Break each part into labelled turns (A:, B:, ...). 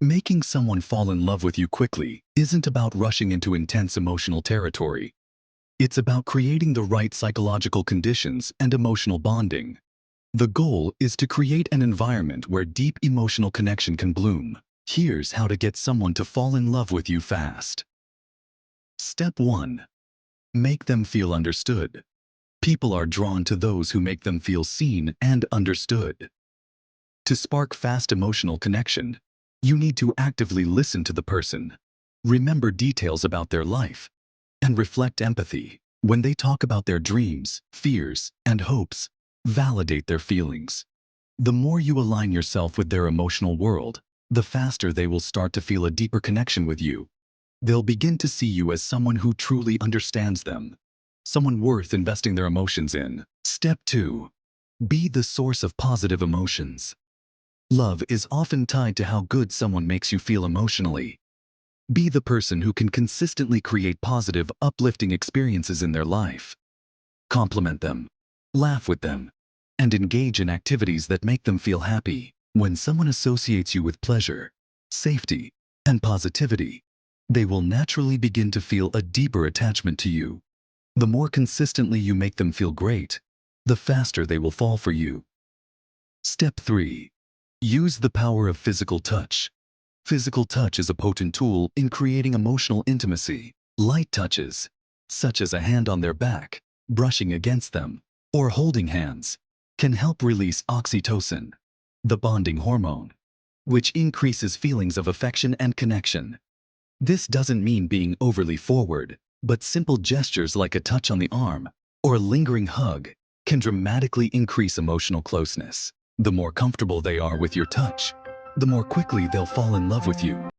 A: Making someone fall in love with you quickly isn't about rushing into intense emotional territory. It's about creating the right psychological conditions and emotional bonding. The goal is to create an environment where deep emotional connection can bloom. Here's how to get someone to fall in love with you fast. Step 1. Make them feel understood. People are drawn to those who make them feel seen and understood. To spark fast emotional connection, you need to actively listen to the person, remember details about their life, and reflect empathy. When they talk about their dreams, fears, and hopes, validate their feelings. The more you align yourself with their emotional world, the faster they will start to feel a deeper connection with you. They'll begin to see you as someone who truly understands them, someone worth investing their emotions in. Step 2. Be the source of positive emotions. Love is often tied to how good someone makes you feel emotionally. Be the person who can consistently create positive, uplifting experiences in their life. Compliment them, laugh with them, and engage in activities that make them feel happy. When someone associates you with pleasure, safety, and positivity, they will naturally begin to feel a deeper attachment to you. The more consistently you make them feel great, the faster they will fall for you. Step 3. Use the power of physical touch. Physical touch is a potent tool in creating emotional intimacy. Light touches, such as a hand on their back, brushing against them, or holding hands, can help release oxytocin, the bonding hormone, which increases feelings of affection and connection. This doesn't mean being overly forward, but simple gestures like a touch on the arm or a lingering hug can dramatically increase emotional closeness. The more comfortable they are with your touch, the more quickly they'll fall in love with you.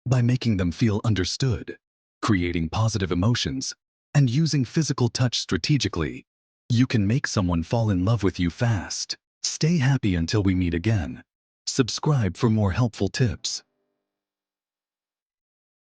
A: By making them feel understood, creating positive emotions, and using physical touch strategically, you can make someone fall in love with you fast. Stay happy until we meet again. Subscribe for more helpful tips.